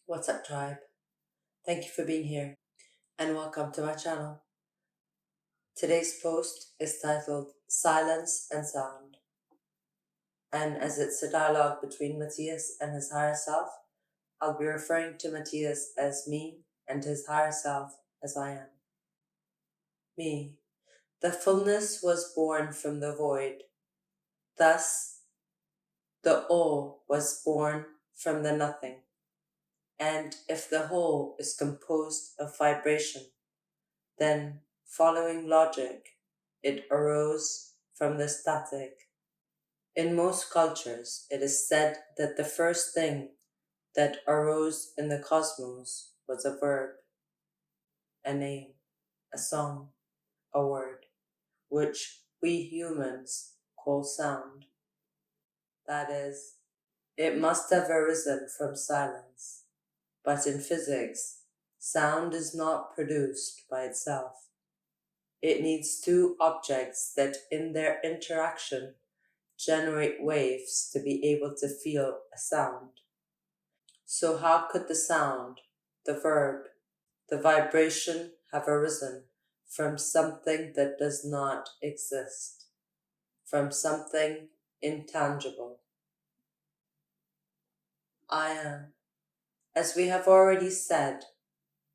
What's up, tribe? Thank you for being here and welcome to my channel. Today's post is titled Silence and Sound, and as it's a dialogue between Matias and his higher self, I'll be referring to Matias as me and his higher self as I am. Me. The fullness was born from the void, thus, the all was born from the nothing. And if the whole is composed of vibration, then, following logic, it arose from the static. In most cultures, it is said that the first thing that arose in the cosmos was a verb, a name, a song, a word, which we humans call sound. That is, it must have arisen from silence. But in physics, sound is not produced by itself. It needs two objects that in their interaction generate waves to be able to feel a sound. So how could the sound, the verb, the vibration have arisen from something that does not exist, from something intangible? I am, as we have already said,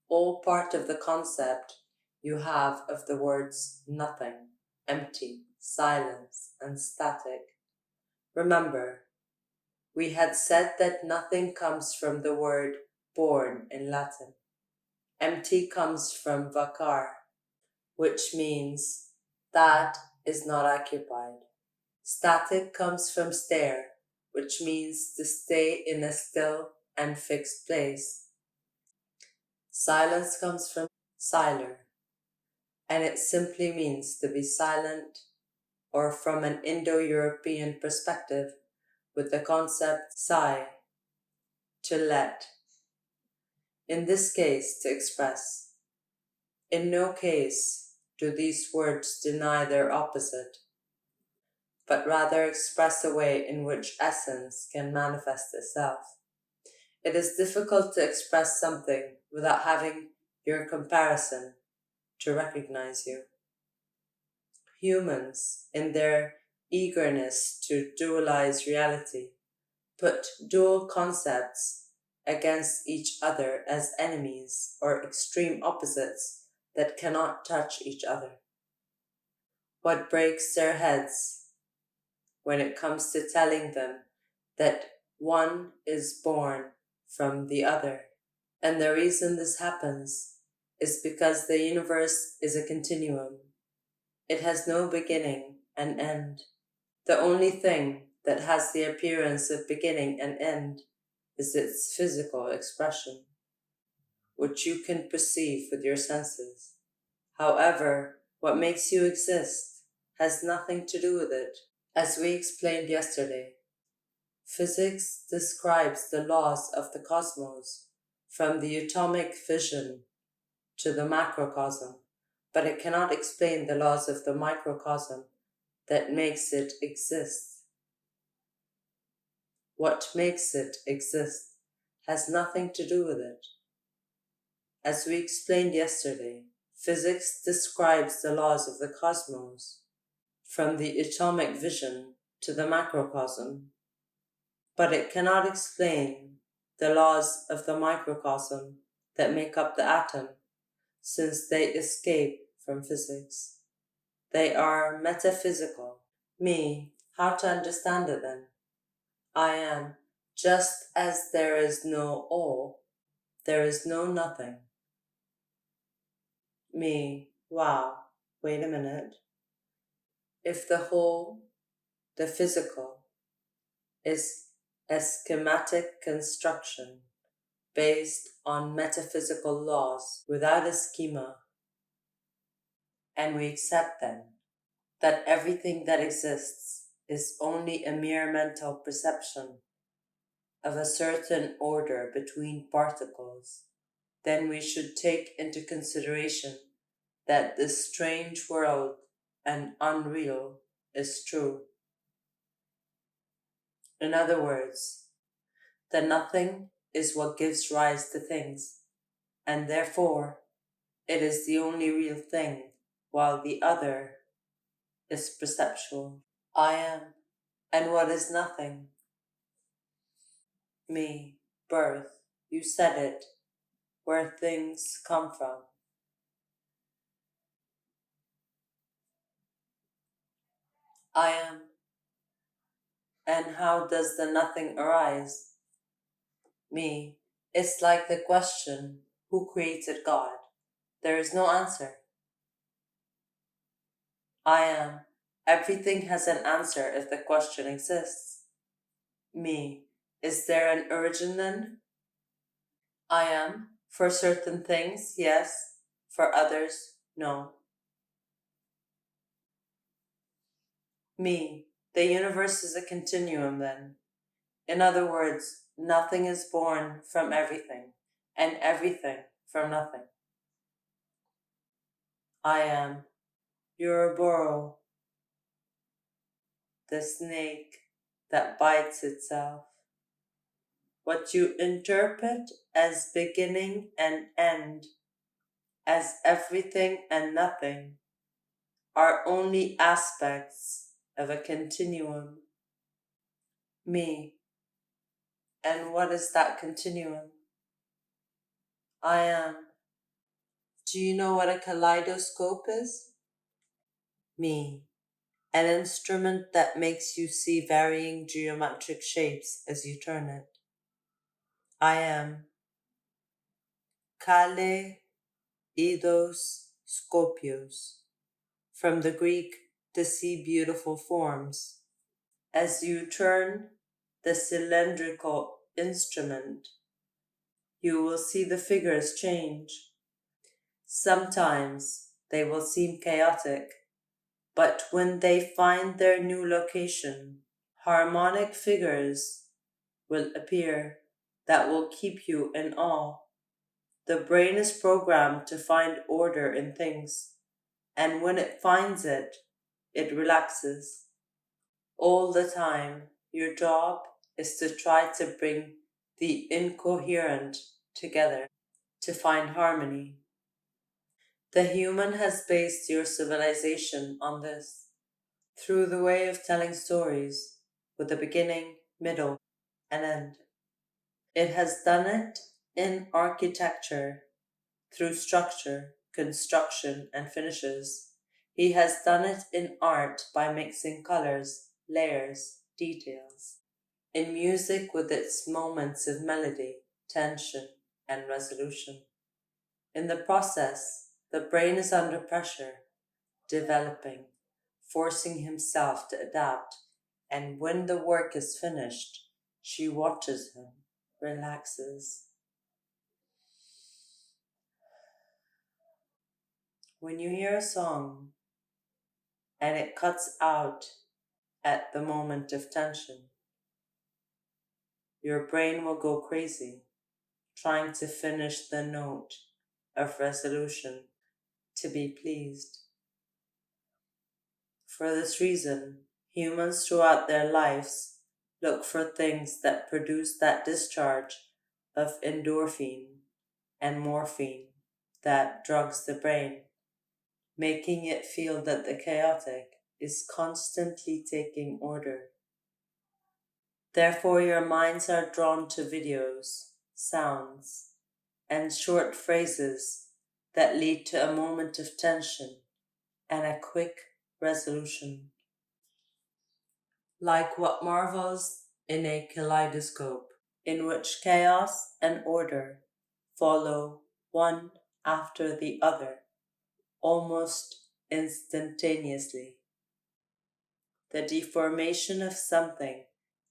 all part of the concept you have of the words nothing, empty, silence, and static. Remember, we had said that nothing comes from the word born in Latin. Empty comes from vacar, which means that is not occupied. Static comes from stare, which means to stay in a still and fixed place. Silence comes from siler, and it simply means to be silent, or from an Indo-European perspective, with the concept sai, to let. In this case, to express. In no case do these words deny their opposite, but rather express a way in which essence can manifest itself. It is difficult to express something without having your comparison to recognize you. Humans, in their eagerness to dualize reality, put dual concepts against each other as enemies or extreme opposites that cannot touch each other. What breaks their heads when it comes to telling them that one is born from the other? And the reason this happens is because the universe is a continuum. It has no beginning and end. The only thing that has the appearance of beginning and end is its physical expression, which you can perceive with your senses. However, what makes you exist has nothing to do with it. As we explained yesterday, physics describes the laws of the cosmos from the atomic vision to the macrocosm, but it cannot explain the laws of the microcosm that makes it exist. What makes it exist has nothing to do with it. As we explained yesterday, physics describes the laws of the cosmos from the atomic vision to the macrocosm, but it cannot explain the laws of the microcosm that make up the atom, since they escape from physics. They are metaphysical. Me, how to understand it then? I am, just as there is no all, there is no nothing. Me, wow, wait a minute. If the whole, the physical, is a schematic construction based on metaphysical laws without a schema, and we accept then that everything that exists is only a mere mental perception of a certain order between particles, then we should take into consideration that this strange world and unreal is true. In other words, the nothing is what gives rise to things, and therefore it is the only real thing, while the other is perceptual. I am, and what is nothing? Me, birth, you said it, where things come from. I am, and how does the nothing arise? Me, it's like the question, who created God? There is no answer. I am, everything has an answer if the question exists. Me, is there an origin then? I am, for certain things, yes, for others, no. Me, the universe is a continuum then. In other words, nothing is born from everything, and everything from nothing. I am, Euroboro, the snake that bites itself. What you interpret as beginning and end, as everything and nothing, are only aspects of a continuum. Me, and what is that continuum? I am. Do you know what a kaleidoscope is? Me, an instrument that makes you see varying geometric shapes as you turn it. I am. Kale eidos scopios, from the Greek to see beautiful forms. As you turn the cylindrical instrument, you will see the figures change. Sometimes they will seem chaotic, but when they find their new location, harmonic figures will appear that will keep you in awe. The brain is programmed to find order in things, and when it finds it, it relaxes. All the time, your job is to try to bring the incoherent together, to find harmony. The human has based your civilization on this, through the way of telling stories, with a beginning, middle, and end. It has done it in architecture, through structure, construction, and finishes. He has done it in art by mixing colors, layers, details. In music with its moments of melody, tension, and resolution. In the process, the brain is under pressure, developing, forcing himself to adapt, and when the work is finished, she watches him, relaxes. When you hear a song and it cuts out at the moment of tension, your brain will go crazy, trying to finish the note of resolution to be pleased. For this reason, humans throughout their lives look for things that produce that discharge of endorphin and morphine that drugs the brain, making it feel that the chaotic is constantly taking order. Therefore, your minds are drawn to videos, sounds, and short phrases that lead to a moment of tension and a quick resolution. Like what marvels in a kaleidoscope, in which chaos and order follow one after the other, almost instantaneously. The deformation of something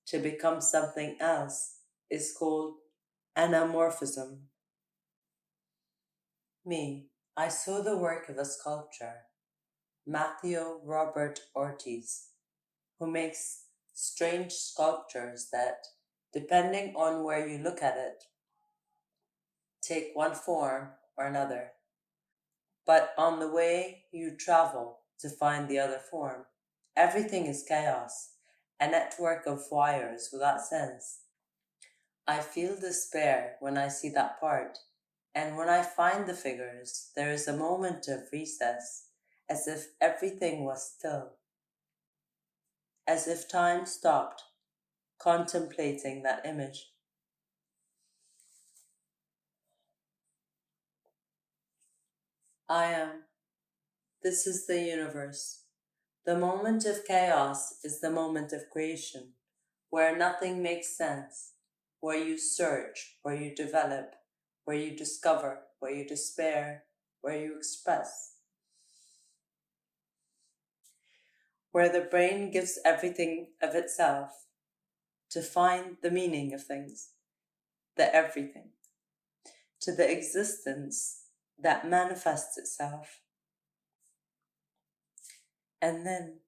to become something else is called anamorphism. Me, I saw the work of a sculptor, Matthew Robert Ortiz, who makes strange sculptures that, depending on where you look at it, take one form or another. But on the way you travel to find the other form, everything is chaos, a network of wires without sense. I feel despair when I see that part, and when I find the figures, there is a moment of recess, as if everything was still, as if time stopped, contemplating that image. I am. This is the universe. The moment of chaos is the moment of creation, where nothing makes sense, where you search, where you develop, where you discover, where you despair, where you express, where the brain gives everything of itself to find the meaning of things, the everything, to the existence that manifests itself. And then,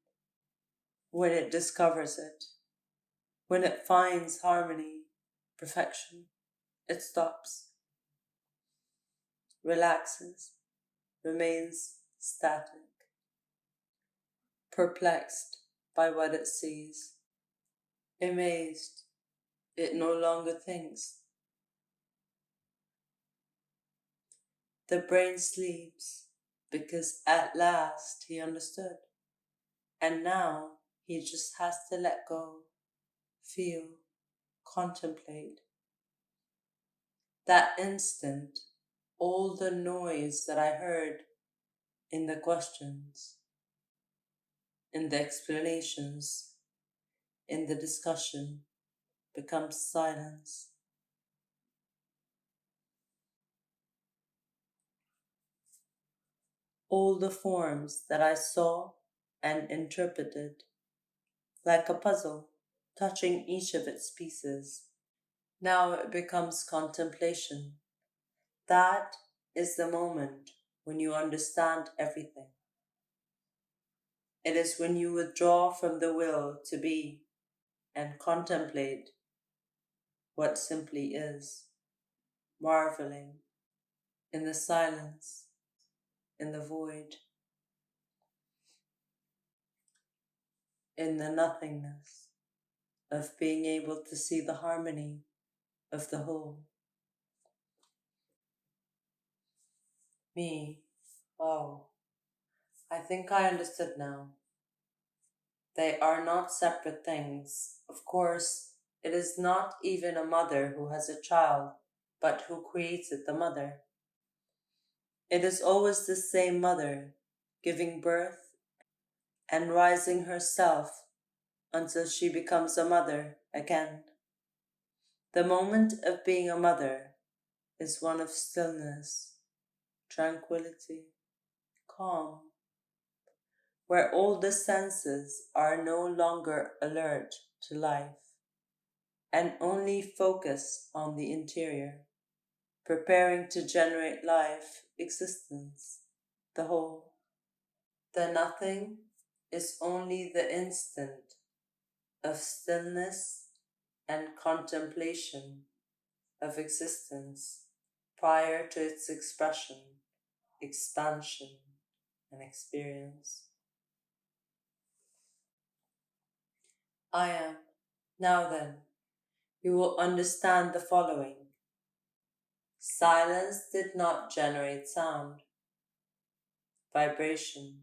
when it discovers it, when it finds harmony, perfection, it stops, relaxes, remains static, perplexed by what it sees, amazed, it no longer thinks. The brain sleeps because at last he understood, and now he just has to let go, feel, contemplate. That instant, all the noise that I heard in the questions, in the explanations, in the discussion, becomes silence. All the forms that I saw and interpreted, like a puzzle, touching each of its pieces. Now it becomes contemplation. That is the moment when you understand everything. It is when you withdraw from the will to be and contemplate what simply is, marveling in the silence, in the void, in the nothingness of being able to see the harmony of the whole. Me, oh, I think I understood now. They are not separate things. Of course, it is not even a mother who has a child, but who created the mother. It is always the same mother, giving birth and rising herself until she becomes a mother again. The moment of being a mother is one of stillness, tranquility, calm, where all the senses are no longer alert to life and only focus on the interior, preparing to generate life, existence, the whole. The nothing is only the instant of stillness and contemplation of existence prior to its expression, expansion, and experience. I am. Now then, you will understand the following. Silence did not generate sound, vibration,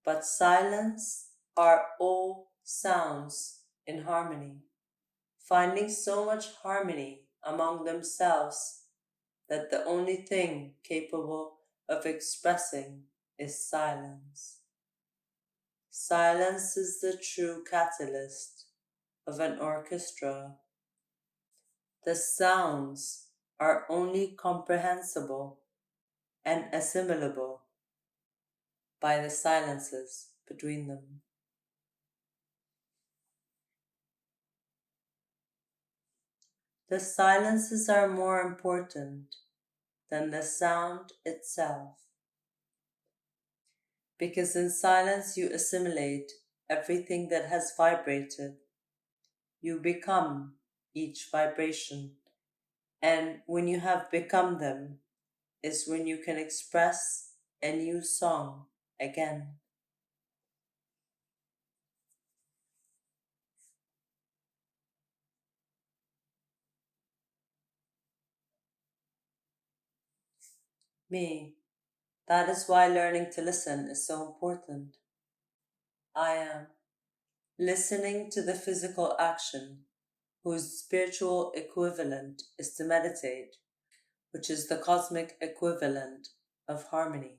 but silence are all sounds in harmony, finding so much harmony among themselves that the only thing capable of expressing is silence. Silence is the true catalyst of an orchestra. The sounds are only comprehensible and assimilable by the silences between them. The silences are more important than the sound itself, because in silence you assimilate everything that has vibrated. You become each vibration, and when you have become them, is when you can express a new song again. Me. That is why learning to listen is so important. I am listening to the physical action, whose spiritual equivalent is to meditate, which is the cosmic equivalent of harmony,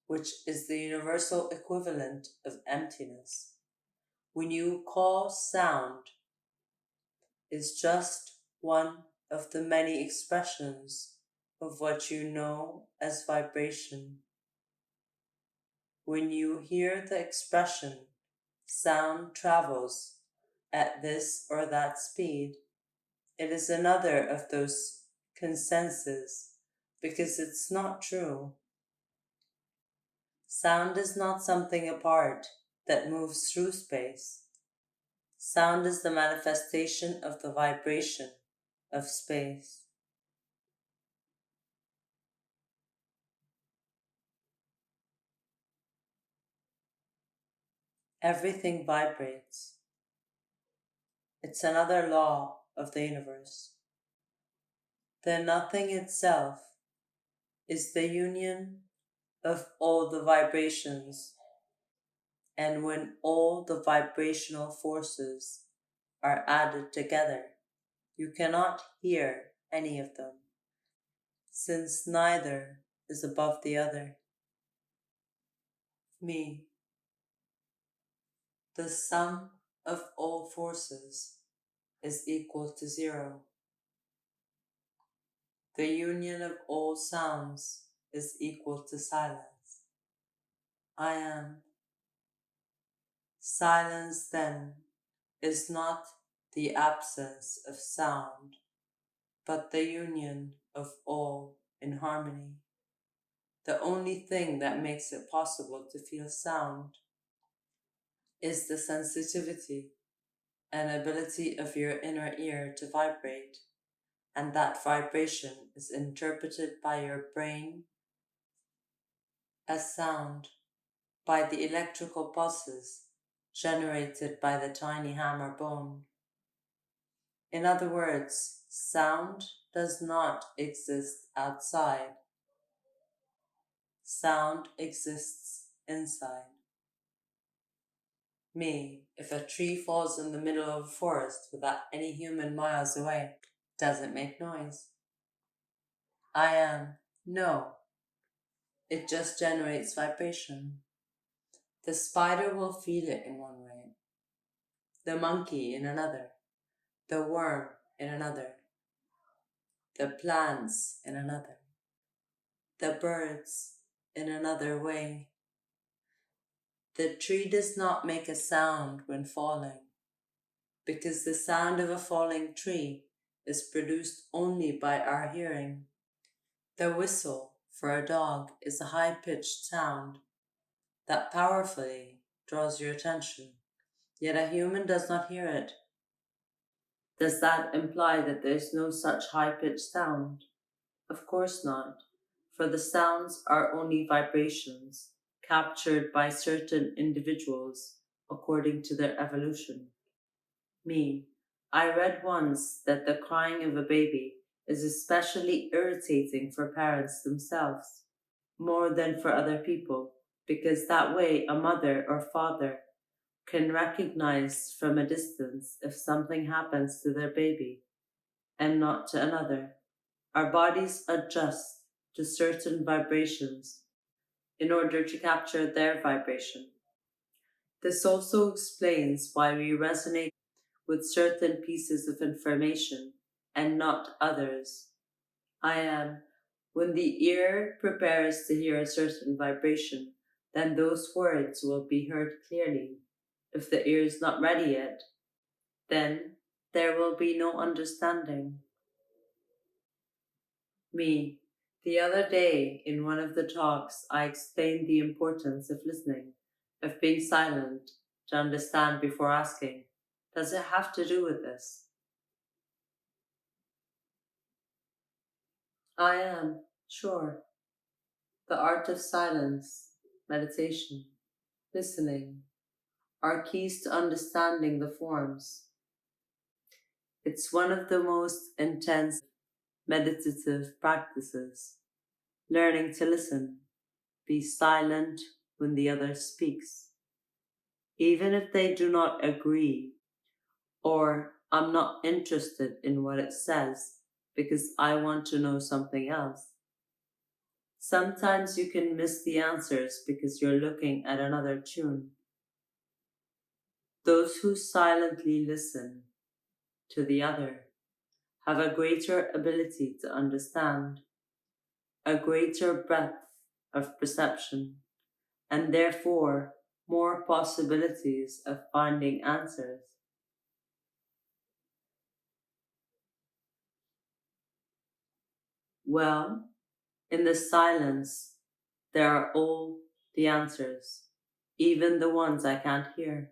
which is the universal equivalent of emptiness. When you call sound is just one of the many expressions of what you know as vibration. When you hear the expression, sound travels at this or that speed, it is another of those consensus because it's not true. Sound is not something apart that moves through space. Sound is the manifestation of the vibration of space. Everything vibrates. It's another law of the universe. The nothing itself is the union of all the vibrations, and when all the vibrational forces are added together, you cannot hear any of them, since neither is above the other. Me, the sum of all forces is equal to zero. The union of all sounds is equal to silence. I am. Silence, then, is not the absence of sound, but the union of all in harmony. The only thing that makes it possible to feel sound is the sensitivity and ability of your inner ear to vibrate, and that vibration is interpreted by your brain as sound by the electrical pulses generated by the tiny hammer bone. In other words, sound does not exist outside. Sound exists inside. Me, if a tree falls in the middle of a forest without any human miles away, does it make noise? I am. No, it just generates vibration. The spider will feel it in one way, the monkey in another, the worm in another, the plants in another, the birds in another way. The tree does not make a sound when falling, because the sound of a falling tree is produced only by our hearing. The whistle for a dog is a high-pitched sound that powerfully draws your attention, yet a human does not hear it. Does that imply that there is no such high-pitched sound? Of course not, for the sounds are only vibrations captured by certain individuals according to their evolution. Me, I read once that the crying of a baby is especially irritating for parents themselves, more than for other people, because that way a mother or father can recognize from a distance if something happens to their baby and not to another. Our bodies adjust to certain vibrations in order to capture their vibration. This also explains why we resonate with certain pieces of information and not others. I am. When the ear prepares to hear a certain vibration, then those words will be heard clearly. If the ear is not ready yet, then there will be no understanding. Me. The other day, in one of the talks, I explained the importance of listening, of being silent, to understand before asking. Does it have to do with this? I am, sure. The art of silence, meditation, listening, are keys to understanding the forms. It's one of the most intense meditative practices. learning to listen, be silent when the other speaks, even if they do not agree or I'm not interested in what it says because I want to know something else. Sometimes you can miss the answers because you're looking at another tune. Those who silently listen to the other have a greater ability to understand, a greater breadth of perception, and therefore more possibilities of finding answers. Well, in the silence, there are all the answers, even the ones I can't hear.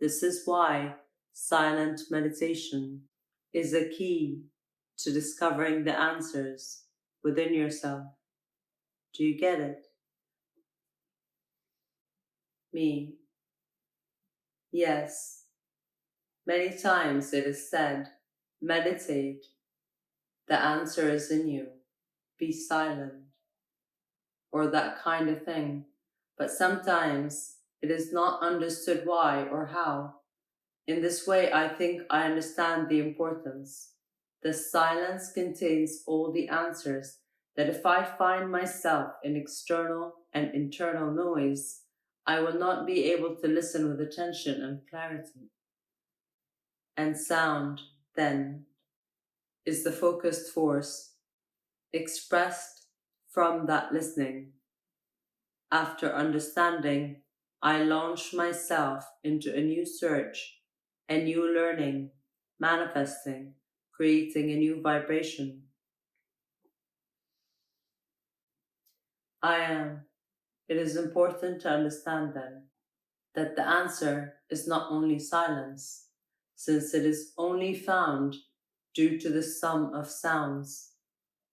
This is why silent meditation is a key to discovering the answers within yourself. Do you get it? Me. Yes. Many times it is said, meditate, the answer is in you, be silent, or that kind of thing. But sometimes it is not understood why or how. In this way, I think I understand the importance. The silence contains all the answers that if I find myself in external and internal noise, I will not be able to listen with attention and clarity. And sound, then, is the focused force expressed from that listening. After understanding, I launch myself into a new search, a new learning, manifesting, creating a new vibration. I am. It is important to understand then that the answer is not only silence, since it is only found due to the sum of sounds.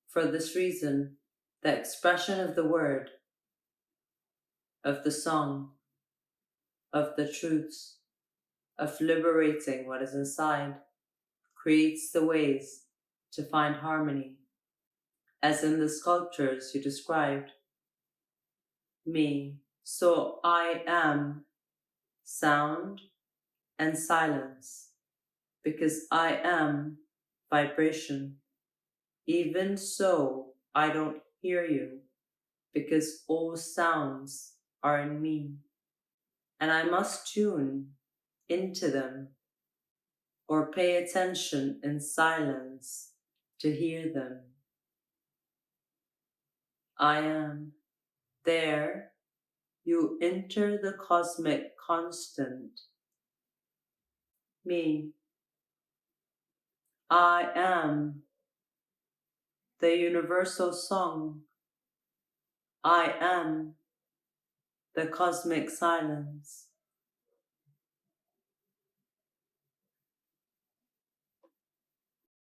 For this reason, the expression of the word, of the song, of the truths, of liberating what is inside, creates the ways to find harmony, as in the sculptures you described. Me, so I am sound and silence, because I am vibration. Even so, I don't hear you, because all sounds are in me, and I must tune into them or pay attention in silence to hear them. I am. There, you enter the cosmic constant. Me. I am the universal song. I am the cosmic silence.